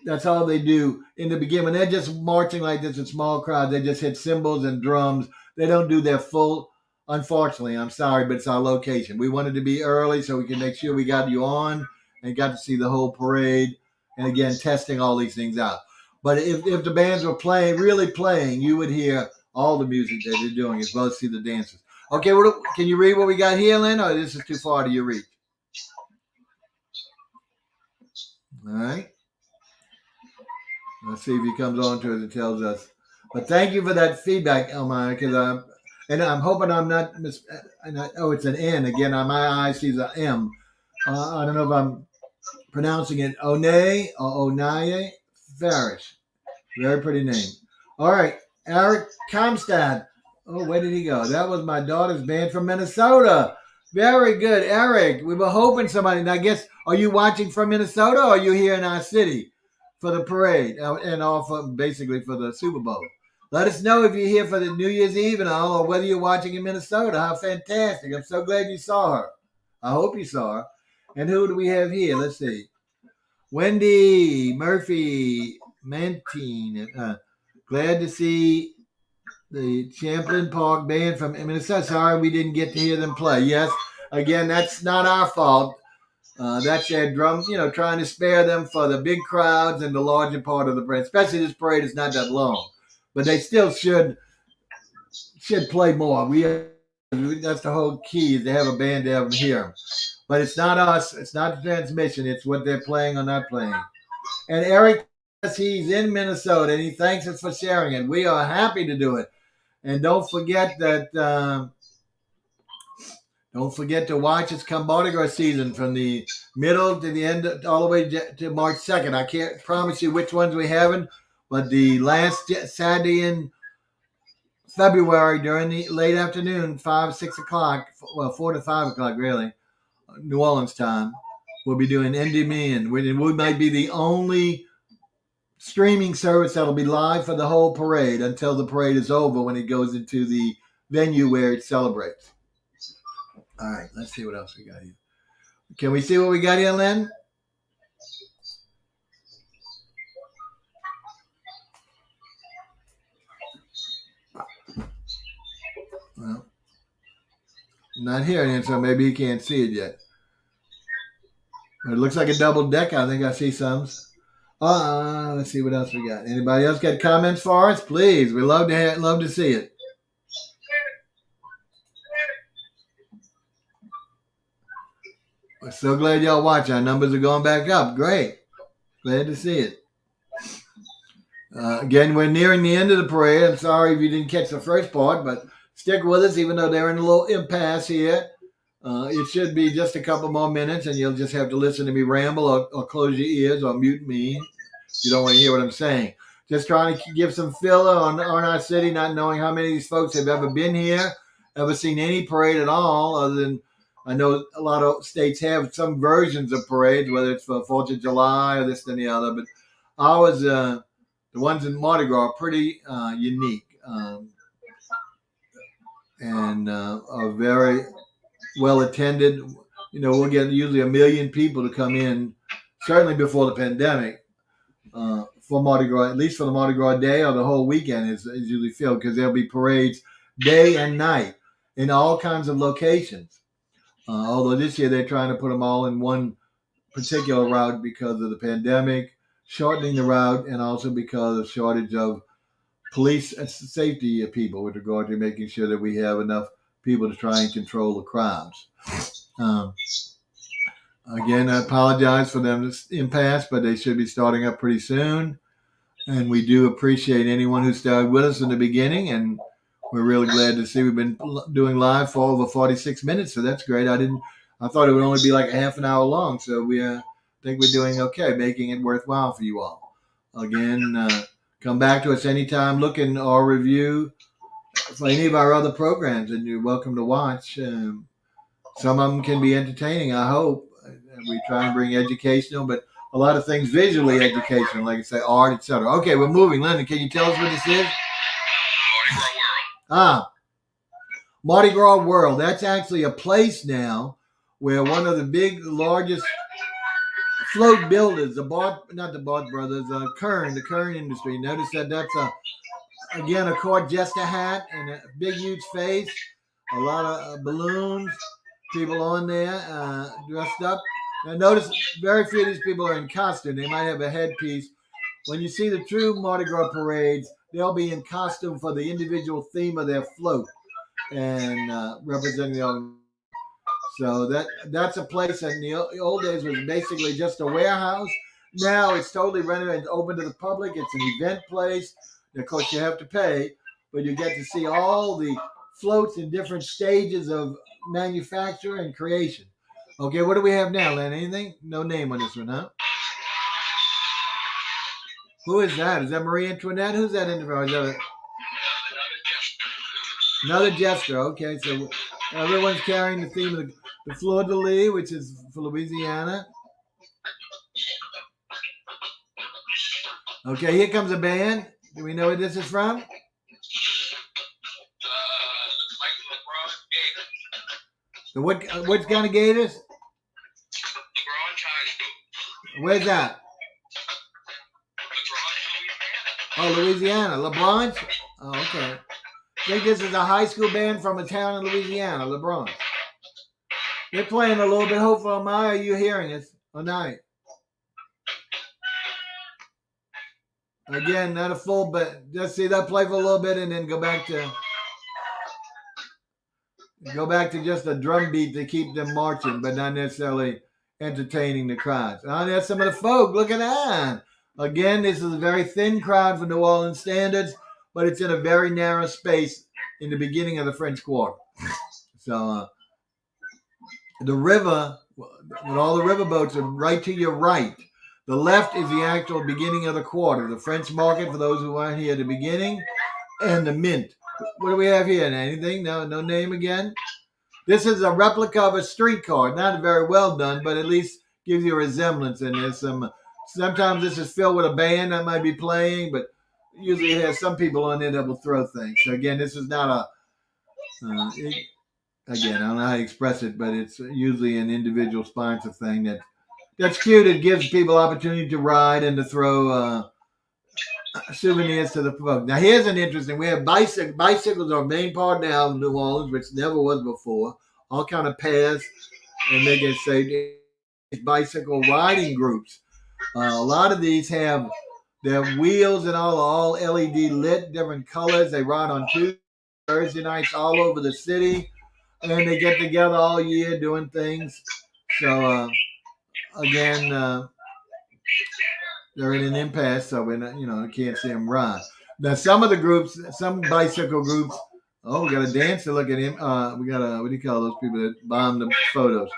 That's all they do in the beginning. When they're just marching like this in small crowds, they just hit cymbals and drums. They don't do their full. Unfortunately, I'm sorry, but it's our location. We wanted to be early so we can make sure we got you on and got to see the whole parade. And again, testing all these things out. But if the bands were really playing, you would hear all the music that they're doing as well as see the dancers. Okay, can you read what we got here, Lynn, or this is too far to your reach? All right. Let's see if he comes on to it and tells us. But thank you for that feedback, Elmira, because and I'm hoping I'm not it's an N again. On my eye sees an M. I don't know if I'm pronouncing it Onay or Onaye Farish. Very pretty name. All right, Eric Comstad. Oh, where did he go? That was my daughter's band from Minnesota. Very good, Eric. We were hoping somebody. And I guess, are you watching from Minnesota or are you here in our city for the parade and all basically for the Super Bowl? Let us know if you're here for the New Year's Eve and all, or whether you're watching in Minnesota. How fantastic. I'm so glad you saw her. I hope you saw her. And who do we have here? Let's see. Wendy Murphy Mantine. Glad to see the Champlin Park band from Minnesota. Sorry we didn't get to hear them play. Yes, again, that's not our fault. That's their drums, trying to spare them for the big crowds and the larger part of the parade. Especially this parade is not that long. But they still should play more. That's the whole key is to have a band to have them hear. But it's not us. It's not the transmission. It's what they're playing or not playing. And Eric, he's in Minnesota, and he thanks us for sharing it. We are happy to do it. And don't forget that. Don't forget to watch us come Mardi Gras season from the middle to the end, all the way to March 2nd. I can't promise you which ones we haven't. But the last Saturday in February during the late afternoon, 5, 6 o'clock, 4 to 5 o'clock, really, New Orleans time, we'll be doing Endymion. We might be the only streaming service that'll be live for the whole parade until the parade is over when it goes into the venue where it celebrates. All right, let's see what else we got here. Can we see what we got here, Len? Well, not hearing it, so maybe you can't see it yet. It looks like a double deck. I think I see some. Let's see what else we got. Anybody else got comments for us? Please, we love to see it. We're so glad y'all watch. Our numbers are going back up. Great, glad to see it. Again, we're nearing the end of the parade. I'm sorry if you didn't catch the first part, but stick with us, even though they're in a little impasse here. It should be just a couple more minutes, and you'll just have to listen to me ramble or close your ears or mute me. You don't want to hear what I'm saying. Just trying to give some filler on our city, not knowing how many of these folks have ever been here, ever seen any parade at all, other than I know a lot of states have some versions of parades, whether it's for 4th of July or this and the other. But ours, the ones in Mardi Gras, are pretty unique and are very well attended. You know, we'll get usually 1 million people to come in, certainly before the pandemic, for Mardi Gras, at least for the Mardi Gras day or the whole weekend is usually filled because there'll be parades day and night in all kinds of locations. Although this year they're trying to put them all in one particular route because of the pandemic, shortening the route, and also because of shortage of police and safety people with regard to making sure that we have enough people to try and control the crowds. Again, I apologize for them to impasse, but they should be starting up pretty soon. And we do appreciate anyone who started with us in the beginning, and we're really glad to see we've been doing live for over 46 minutes, so that's great. I thought it would only be like a half an hour long, so we think we're doing okay, making it worthwhile for you all. Again, come back to us anytime, look in our review for any of our other programs, and you're welcome to watch. Some of them can be entertaining, I hope. We try and bring educational, but a lot of things visually educational, like I say, art, etc. Okay, we're moving. Lennon, can you tell us what this is? Mardi Gras World. That's actually a place now where one of the big, largest float builders, the Kern industry. Notice that that's a court jester hat and a big, huge face, a lot of balloons, people on there dressed up. Now notice very few of these people are in costume. They might have a headpiece. When you see the true Mardi Gras parades, they'll be in costume for the individual theme of their float and representing their own. So that's a place in the old days was basically just a warehouse. Now it's totally renovated, open to the public. It's an event place. Of course, you have to pay, but you get to see all the floats in different stages of manufacture and creation. Okay, what do we have now, Len? Anything? No name on this one, huh? Who is that? Is that Marie Antoinette? Who's that in the front? Is that another jester? Okay, so everyone's carrying the theme of the Fleur de Lis, which is for Louisiana. Okay, here comes a band. Do we know where this is from? The what kind of Gators? Where's that? Oh, Louisiana. LeBron? Oh, okay. I think this is a high school band from a town in Louisiana, LeBron. They're playing a little bit. Hopefully, Maya, are you hearing us tonight? Again, not a full, but just see that play for a little bit and then go back to just a drum beat to keep them marching, but not necessarily entertaining the crowds. Oh, there's some of the folk. Look at that. Again, this is a very thin crowd for New Orleans standards, but it's in a very narrow space in the beginning of the French Quarter. So the river, with all the riverboats, are right to your right. The left is the actual beginning of the quarter, the French market for those who weren't here at the beginning, and the mint. What do we have here? Anything? No name again? This is a replica of a streetcar. Not very well done, but at least gives you a resemblance. And there's sometimes this is filled with a band that might be playing, but usually it has some people on there that will throw things. So again, this is not again, I don't know how to express it, but it's usually an individual sponsor thing that's cute. It gives people opportunity to ride and to throw souvenirs to the folks. Now, here's an interesting. We have bicycles are a main part now of New Orleans, which never was before. all kind of paths, and they can say bicycle riding groups. A lot of these have their wheels and all LED lit, different colors. They ride on Tuesday, Thursday nights all over the city, and they get together all year doing things. So again, they're in an impasse, so we can't see them ride. Now some of the groups, some bicycle groups. Oh, we got a dancer. Look at him. We got a, what do you call those people that bomb the photos?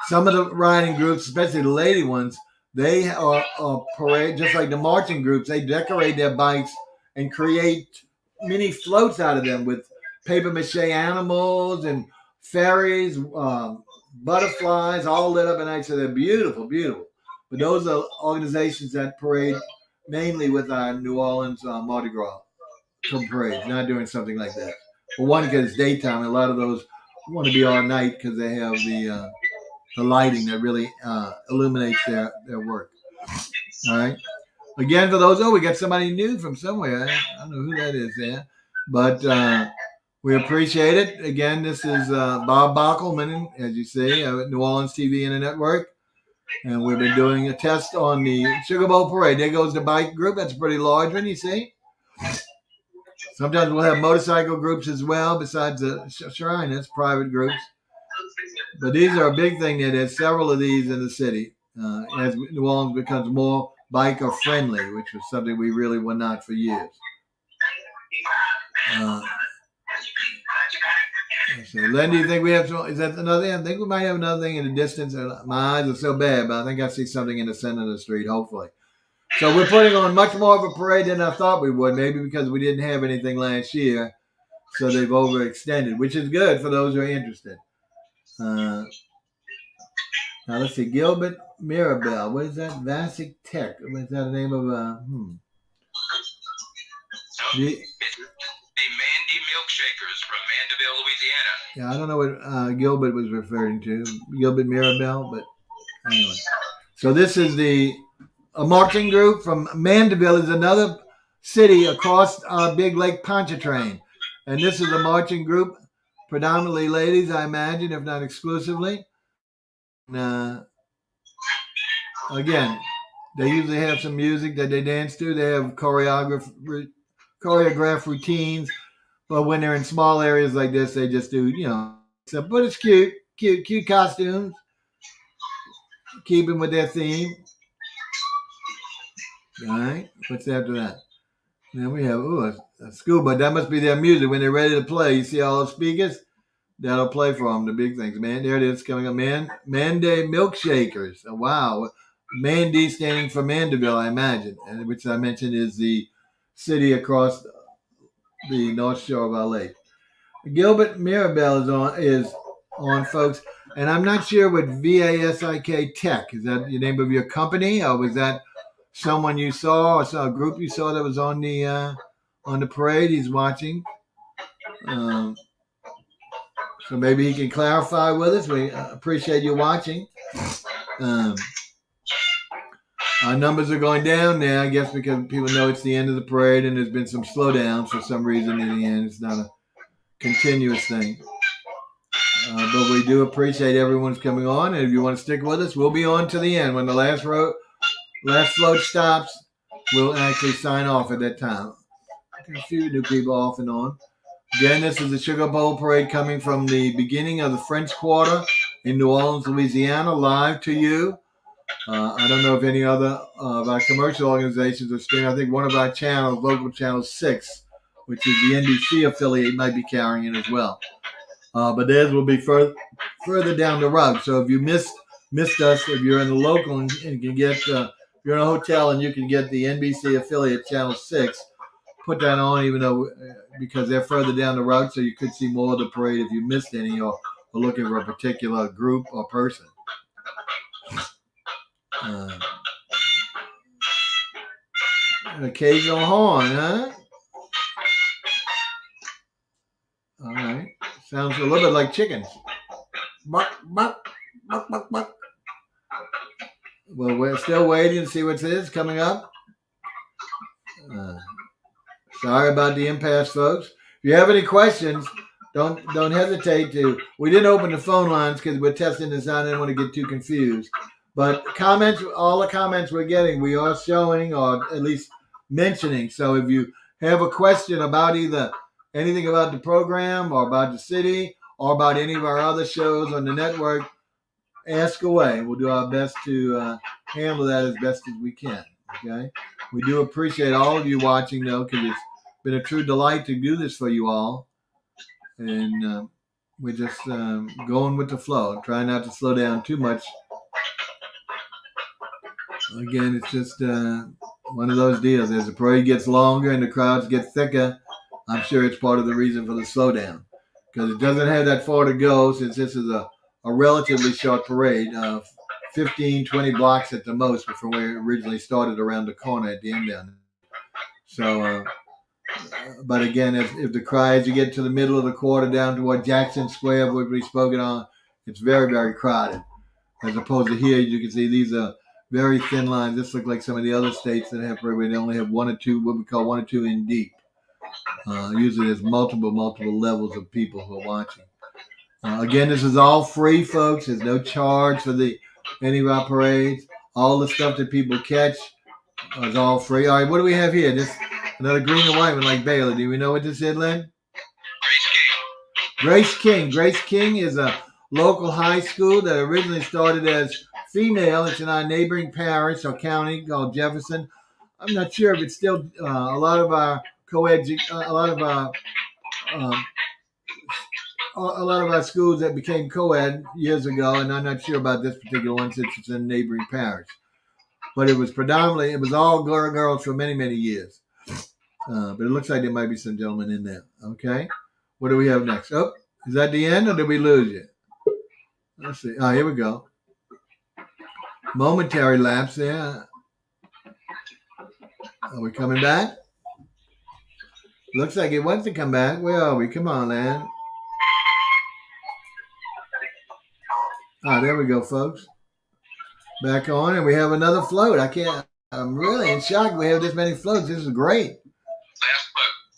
Some of the riding groups, especially the lady ones, they are parade, just like the marching groups. They decorate their bikes and create mini floats out of them with paper mache animals and fairies, butterflies, all lit up at night. So they're beautiful, beautiful. But those are organizations that parade mainly with our New Orleans Mardi Gras parades, not doing something like that. Well, one, because it's daytime, and a lot of those want to be all night because they have the lighting that really illuminates their work. All right. Again, for those, we got somebody new from somewhere. I don't know who that is there, but we appreciate it. Again, this is Bob Bockelman, as you see, at New Orleans TV and the Network. And we've been doing a test on the Sugar Bowl Parade. There goes the bike group. That's a pretty large one, you see. Sometimes we'll have motorcycle groups as well, besides the Shriners, private groups. But these are a big thing. There's several of these in the city as New Orleans becomes more biker friendly, which was something we really were not for years. So, Len, do you think we have some? Is that another thing? I think we might have another thing in the distance. My eyes are so bad, but I think I see something in the center of the street, hopefully. So we're putting on much more of a parade than I thought we would, maybe because we didn't have anything last year. So they've overextended, which is good for those who are interested. Now let's see, Gilbert Mirabel. What is that? Vasic Tech. What is that the name of The Mandy Milkshakers from Mandeville, Louisiana. Yeah, I don't know what Gilbert was referring to. Gilbert Mirabel, but anyway. So this is a marching group from Mandeville, is another city across our big Lake Pontchartrain. And this is a marching group, predominantly ladies, I imagine, if not exclusively. Again, they usually have some music that they dance to. They have choreographed routines. But when they're in small areas like this, they just do, so, but it's cute costumes. Keeping with their theme. All right, what's after that? Then we have a school, but that must be their music. When they're ready to play, you see all the speakers? That'll play for them, the big things. Man, there it is coming up. Mandy Milkshakers. Oh, wow. Mandy standing for Mandeville, I imagine, and which I mentioned is the city across the North Shore of our lake. Gilbert Mirabel is on, folks. And I'm not sure what VASIK Tech, is that the name of your company, or was that someone you saw, or a group you saw that was on the parade? He's watching. So maybe he can clarify with us. We appreciate you watching. Our numbers are going down now, I guess, because people know it's the end of the parade and there's been some slowdowns for some reason in the end. It's not a continuous thing. But we do appreciate everyone's coming on. And if you want to stick with us, we'll be on to the end. When the last float stops, we'll actually sign off at that time. A few new people off and on. Again, this is the Sugar Bowl Parade coming from the beginning of the French Quarter in New Orleans, Louisiana, live to you. I don't know if any other of our commercial organizations are streaming. I think one of our channels, local channel 6, which is the NBC affiliate, might be carrying it as well. But theirs will be further down the road. So if you missed us, if you're in the local and you can get, if you're in a hotel and you can get the NBC affiliate channel 6, put that on, even though because they're further down the road, so you could see more of the parade if you missed any or looking for a particular group or person. An occasional horn, huh? All right. Sounds a little bit like chickens. Buck, buck, buck, buck, buck. Well, we're still waiting to see what it is coming up. Sorry about the impasse, folks. If you have any questions, don't hesitate to. We didn't open the phone lines because we're testing this out. I didn't want to get too confused. But comments, all the comments we're getting, we are showing or at least mentioning. So if you have a question about either anything about the program or about the city or about any of our other shows on the network, ask away. We'll do our best to handle that as best as we can. Okay. We do appreciate all of you watching, though, because it's been a true delight to do this for you all. And we're just going with the flow, trying not to slow down too much. Again, it's just one of those deals. As the parade gets longer and the crowds get thicker, I'm sure it's part of the reason for the slowdown, because it doesn't have that far to go since this is a relatively short parade, 15, 20 blocks at the most from where it originally started around the corner at the end down there. So, but again, if the crowd, as you get to the middle of the quarter down toward Jackson Square, which we've spoken on, it's very, very crowded. As opposed to here, you can see these are very thin lines. This looks like some of the other states that have parade. They only have one or two, what we call one or two in deep. Usually there's multiple levels of people who are watching. Again, this is all free, folks. There's no charge for any of our parades. All the stuff that people catch is all free. All right, what do we have here? This another green and white one like Baylor. Do we know what this is, Lynn? Grace King. Grace King is a local high school that originally started as female. It's in our neighboring parish or county called Jefferson. I'm not sure if it's still a lot of our schools that became co-ed years ago, and I'm not sure about this particular one since it's in a neighboring parish. But it was all girls for many, many years. But it looks like there might be some gentlemen in there. Okay. What do we have next? Oh, is that the end or did we lose you? Let's see. Oh, here we go. Momentary lapse there. Are we coming back? Looks like it wants to come back. Where are we? Come on, man. There we go, folks. Back on, and we have another float. I'm really in shock we have this many floats. This is great.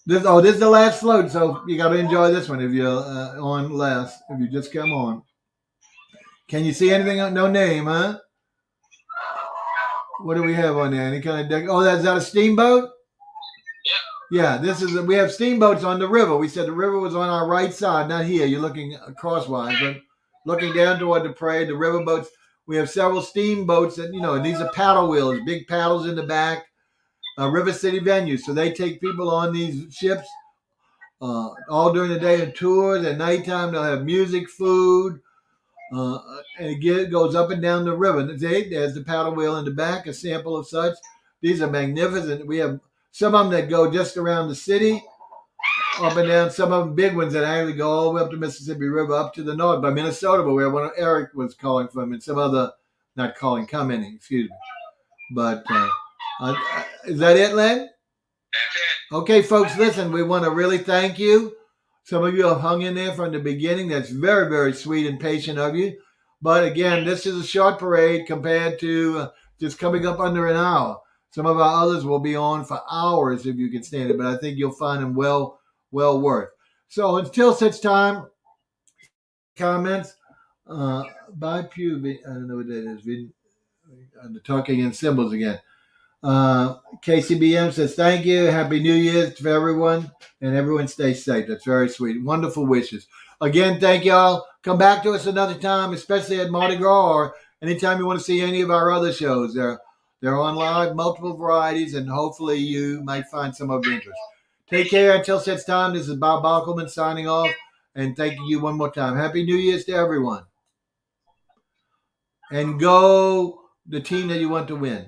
Last float. This is the last float, so you got to enjoy this one if you're on last, if you just come on. Can you see anything? No name, huh? What do we have on there? Any kind of deck? Oh, is that a steamboat? Yeah, we have steamboats on the river. We said the river was on our right side, not here. You're looking crosswise, but looking down toward the parade, the river boats. We have several steamboats that, these are paddle wheels, big paddles in the back, River City venues. So they take people on these ships all during the day and tours. At nighttime, they'll have music, food, and it goes up and down the river. There's the paddle wheel in the back, a sample of such. These are magnificent. We have some of them that go just around the city, up and down. Some of them big ones that actually go all the way up the Mississippi River, up to the north by Minnesota, but where one Eric was calling from, and some other, commenting, excuse me. But is that it, Len? That's it. Okay, folks, listen, we want to really thank you. Some of you have hung in there from the beginning. That's very, very sweet and patient of you. But again, this is a short parade compared to just coming up under an hour. Some of our others will be on for hours if you can stand it, but I think you'll find them well worth. So until such time, comments by Pew. I don't know what that is. The talking in symbols again. KCBM says thank you. Happy New Year to everyone, and everyone stay safe. That's very sweet. Wonderful wishes. Again, thank y'all. Come back to us another time, especially at Mardi Gras or anytime you want to see any of our other shows. They're on live, multiple varieties, and hopefully you might find some of interest. Take care until such time. This is Bob Bockelman signing off, and thanking you one more time. Happy New Year's to everyone. And go the team that you want to win.